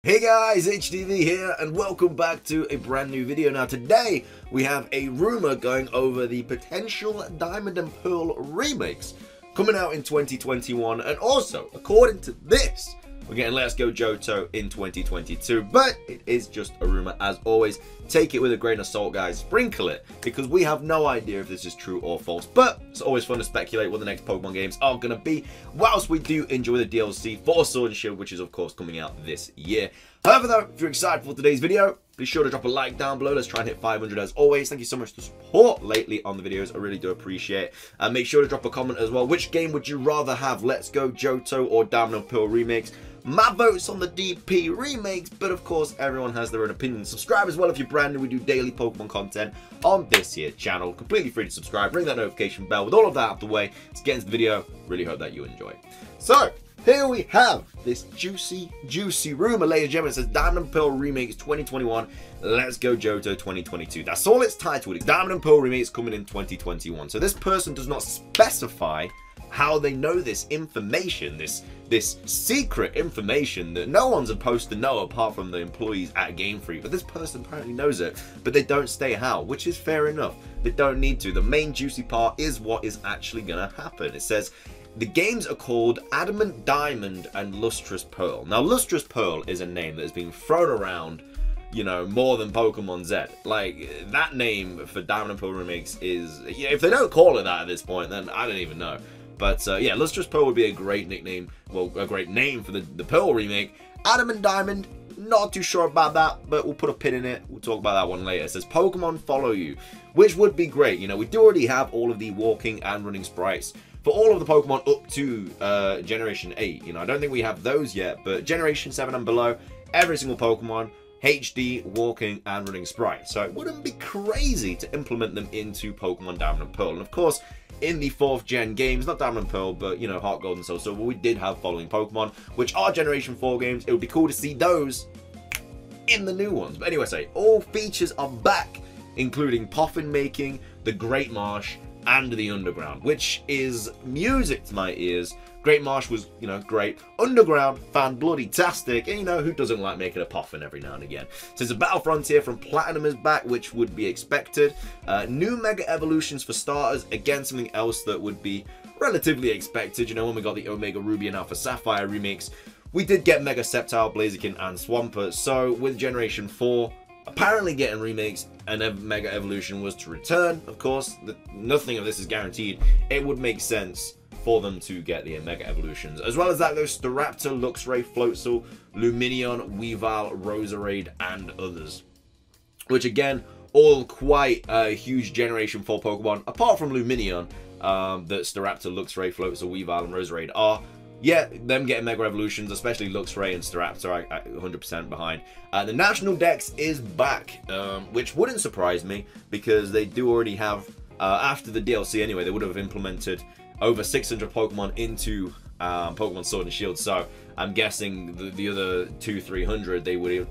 Hey guys, HDV here, and welcome back to a brand new video. Now today, we have a rumor going over the potential Diamond and Pearl remakes coming out in 2021, and also, according to this, we're getting Let's Go Johto in 2022, but it is just a rumor. As always, take it with a grain of salt, guys. Sprinkle it, because we have no idea if this is true or false, but it's always fun to speculate what the next Pokemon games are going to be, whilst we do enjoy the DLC for Sword and Shield, which is, of course, coming out this year. However, though, if you're excited for today's video, be sure to drop a like down below. Let's try and hit 500 as always. Thank you so much for the support lately on the videos. I really do appreciate it. And make sure to drop a comment as well. Which game would you rather have, Let's Go Johto or Diamond and Pearl remakes? My vote's on the DP remakes, but of course everyone has their own opinion. Subscribe as well if you're brand new. We do daily Pokemon content on this here channel. Completely free to subscribe. Ring that notification bell. With all of that out of the way, let's get into the video. Really hope that you enjoy. So, here we have this juicy rumor, ladies and gentlemen. It says Diamond and Pearl remakes 2021, Let's Go Johto 2022. That's all it's titled. It's Diamond and Pearl remakes coming in 2021. So this person does not specify how they know this information, this secret information that no one's supposed to know apart from the employees at Game Freak. But this person apparently knows it, but they don't state how, which is fair enough. They don't need to. The main juicy part is what is actually gonna happen. It says the games are called Adamant Diamond and Lustrous Pearl. Now, Lustrous Pearl is a name that has been thrown around, you know, more than Pokemon Z. Like, that name for Diamond and Pearl remakes is, yeah, if they don't call it that at this point, then I don't even know. But yeah, Lustrous Pearl would be a great nickname, well, a great name for the Pearl remake. Adamant Diamond, not too sure about that, but we'll put a pin in it. We'll talk about that one later. It says Pokemon Follow You, which would be great. You know, we do already have all of the walking and running sprites for all of the Pokemon up to Generation 8. You know, I don't think we have those yet, but Generation 7 and below, every single Pokemon, HD, walking, and running sprites. So it wouldn't be crazy to implement them into Pokemon Diamond and Pearl. And of course, in the 4th gen games, not Diamond and Pearl, but, you know, Heart Gold and Soul Silver, we did have following Pokemon, which are Generation 4 games. It would be cool to see those in the new ones. But anyway, all features are back, including Poffin making, the Great Marsh, and the Underground, which is music to my ears. Great Marsh was, you know, great. Underground, fan-bloody-tastic. And, you know, who doesn't like making a Poffin every now and again? Since the Battle Frontier from Platinum is back, which would be expected. New Mega Evolutions for starters. Again, something else that would be relatively expected. You know, when we got the Omega Ruby and Alpha Sapphire remakes, we did get Mega Sceptile, Blaziken, and Swampert. So, with Generation 4 apparently getting remakes and Mega Evolution was to return, of course, nothing of this is guaranteed, it would make sense for them to get the Mega Evolutions. As well as that, there's Staraptor, Luxray, Floatzel, Lumineon, Weavile, Roserade, and others. Which again, all quite huge Generation 4 Pokemon, apart from Lumineon, that Staraptor, Luxray, Floatzel, Weavile, and Roserade are. Yeah, them getting Mega Evolutions, especially Luxray and Staraptor, I 100% behind. The National Dex is back, which wouldn't surprise me, because they do already have, after the DLC anyway, they would have implemented over 600 Pokemon into Pokemon Sword and Shield, so I'm guessing the other 200-300 they would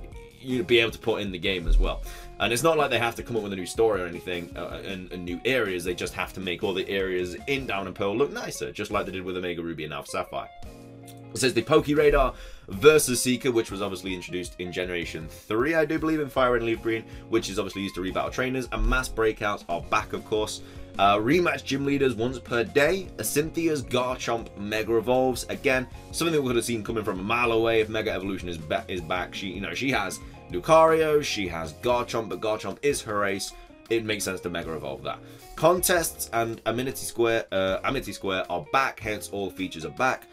be able to put in the game as well. And it's not like they have to come up with a new story or anything, and new areas. They just have to make all the areas in Diamond and Pearl look nicer, just like they did with Omega Ruby and Alpha Sapphire. It says the Pokéradar versus Seeker, which was obviously introduced in Generation 3, I do believe, in Fire Red and Leaf Green, which is obviously used to rebattle trainers, and Mass Breakouts are back, of course. Rematch gym leaders once per day. Cynthia's Garchomp Mega Evolves. Again, something that we could have seen coming from a mile away if Mega Evolution is back. She, you know, she has Lucario, she has Garchomp, but Garchomp is her ace. It makes sense to Mega Evolve that. Contests and Amity Square are back, hence all features are back.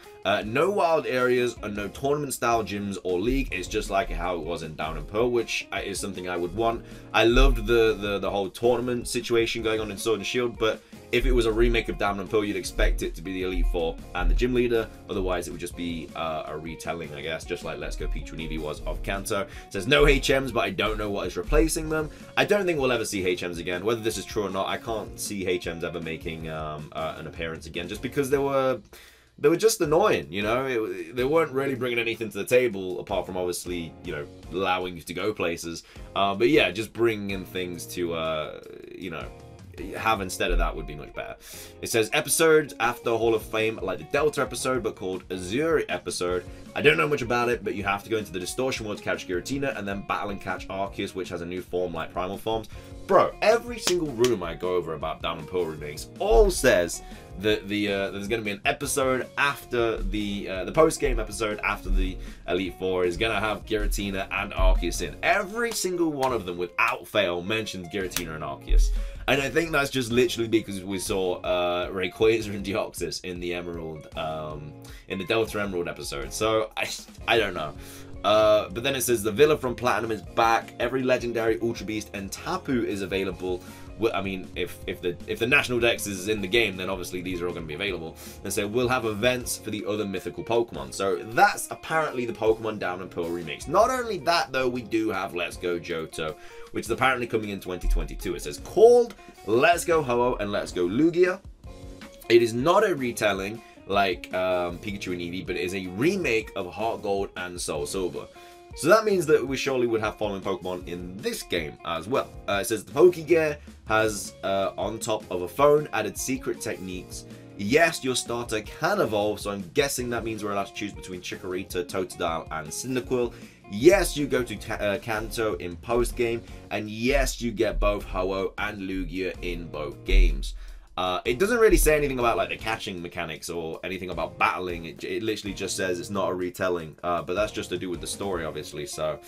No wild areas and no tournament style gyms or league. It's just like how it was in Diamond and Pearl, which is something I would want. I loved the whole tournament situation going on in Sword and Shield, but if it was a remake of Diamond and Pearl, you'd expect it to be the Elite Four and the gym leader. Otherwise, it would just be a retelling, I guess, just like Let's Go Pikachu and Eevee was of Kanto. It says no HMs, but I don't know what is replacing them. I don't think we'll ever see HMs again. Whether this is true or not, I can't see HMs ever making an appearance again, just because they were just annoying, you know. They weren't really bringing anything to the table apart from obviously, you know, allowing you to go places. But yeah, just bringing in things to, you know, have instead of that would be much better. It says episodes after Hall of Fame, like the Delta episode, but called Azure episode. I don't know much about it, but you have to go into the Distortion World to catch Giratina, and then battle and catch Arceus, which has a new form like Primal Forms. Bro, every single room I go over about Diamond Pearl remakes all says that there's going to be an episode after the post-game episode after the Elite Four is going to have Giratina and Arceus in. Every single one of them, without fail, mentions Giratina and Arceus. And I think that's just literally because we saw Rayquaza and Deoxys in the Emerald, in the Delta Emerald episode. So I don't know. But then it says the Villa from Platinum is back. Every legendary, Ultra Beast, and Tapu is available. I mean, if the National Dex is in the game, then obviously these are all going to be available. And so we'll have events for the other mythical Pokemon. So that's apparently the Pokemon Diamond Pearl remix. Not only that, though, we do have Let's Go Johto, which is apparently coming in 2022. It says called Let's Go Ho-Oh and Let's Go Lugia. It is not a retelling like Pikachu and Eevee, but it is a remake of Heart Gold and Soul Silver. So that means that we surely would have following Pokemon in this game as well. It says the Pokegear has, on top of a phone, added secret techniques. Yes, your starter can evolve, so I'm guessing that means we're allowed to choose between Chikorita, Totodile, and Cyndaquil. Yes, you go to Kanto in post-game, and yes, you get both Ho-Oh and Lugia in both games. It doesn't really say anything about like the catching mechanics or anything about battling. It literally just says it's not a retelling, but that's just to do with the story, obviously. So,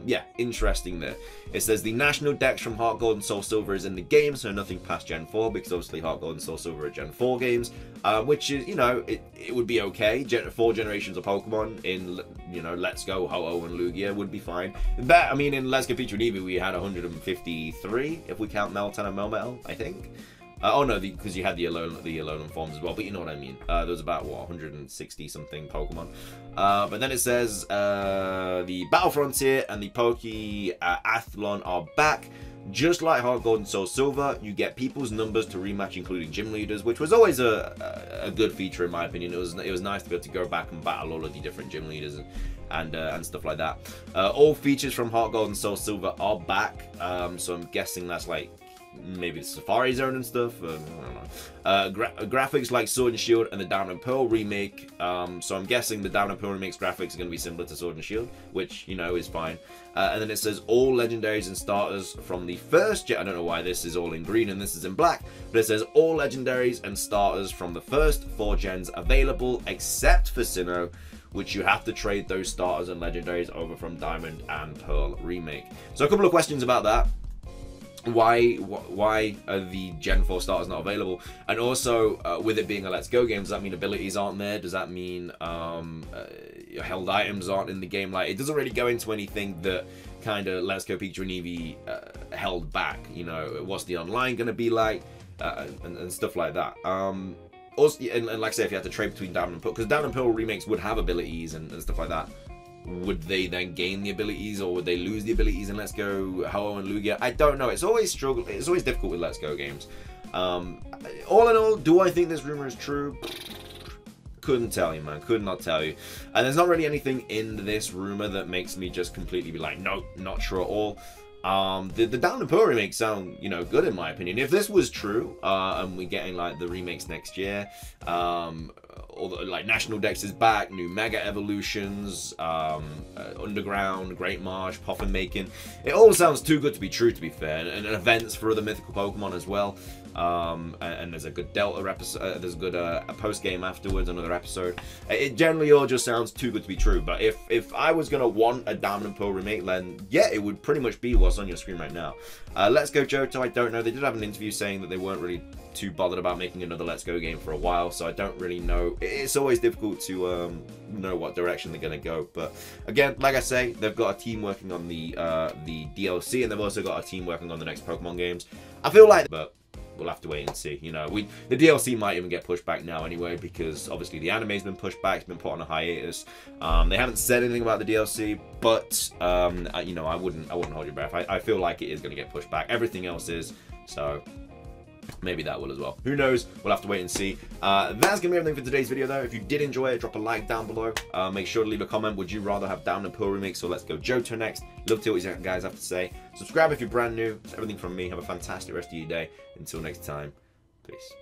yeah, interesting there. It says the National Dex from Heart Gold and Soul Silver is in the game, so nothing past Gen 4, because obviously Heart Gold and Soul Silver are Gen 4 games, which is, you know, it would be okay. 4 generations of Pokemon in, you know, Let's Go, Ho-Oh and Lugia would be fine. That, I mean, in Let's Go Pikachu and Eevee, we had 153, if we count Meltan and Melmetal, I think. Oh no, because you had the Alolan forms as well, but you know what I mean. There was about, what, 160 something Pokemon. But then it says the Battle Frontier and the Pokeathlon are back. Just like Heart Gold and Soul Silver, you get people's numbers to rematch, including gym leaders, which was always a good feature in my opinion. It was nice to be able to go back and battle all of the different gym leaders and stuff like that. All features from Heart Gold and Soul Silver are back, so I'm guessing that's like maybe the Safari Zone and stuff. I don't know. Graphics like Sword and Shield and the Diamond and Pearl remake. So I'm guessing the Diamond and Pearl remake's graphics are going to be similar to Sword and Shield, which, you know, is fine. And then it says all legendaries and starters from the first gen. I don't know why this is all in green and this is in black, but it says all legendaries and starters from the first 4 gens available, except for Sinnoh, which you have to trade those starters and legendaries over from Diamond and Pearl remake. So a couple of questions about that. Why are the Gen 4 starters not available? And also, with it being a Let's Go game, does that mean abilities aren't there? Does that mean held items aren't in the game? Like, it doesn't really go into anything that kind of Let's Go Pikachu and Eevee held back. You know, what's the online going to be like, and stuff like that. Also, and like I say, if you have to trade between Diamond and Pearl, because Diamond and Pearl remakes would have abilities and stuff like that. Would they then gain the abilities, or would they lose the abilities in Let's Go Ho-Oh and Lugia? I don't know. It's always difficult with Let's Go games. All in all, do I think this rumor is true? Couldn't tell you, man. Could not tell you. And there's not really anything in this rumor that makes me just completely be like, nope, not sure at all. The Diamond and Pearl remakes sound, you know, good in my opinion. If this was true, and we're getting like the remakes next year, all the, like, National Dex is back, new Mega Evolutions, Underground, Great Marsh, Poffin Making. It all sounds too good to be true, to be fair, and events for other mythical Pokemon as well. And there's a good Delta episode, there's a good post-game afterwards, another episode. It generally all just sounds too good to be true, but if I was going to want a Diamond and Pearl remake, then yeah, it would pretty much be what's on your screen right now. Let's Go Johto, I don't know. They did have an interview saying that they weren't really too bothered about making another Let's Go game for a while, so I don't really know. It's always difficult to know what direction they're going to go, but again, like I say, they've got a team working on the DLC, and they've also got a team working on the next Pokemon games. I feel like, but we'll have to wait and see. You know, the DLC might even get pushed back now anyway, because obviously the anime's been pushed back, it's been put on a hiatus. They haven't said anything about the DLC, but you know, I wouldn't hold your breath. I feel like it is going to get pushed back. Everything else is, so maybe that will as well. Who knows? We'll have to wait and see. That's going to be everything for today's video, though. If you did enjoy it, drop a like down below. Make sure to leave a comment. Would you rather have Diamond and Pearl remix or Let's Go Johto next? Love to hear what you guys have to say. Subscribe if you're brand new. That's everything from me. Have a fantastic rest of your day. Until next time, peace.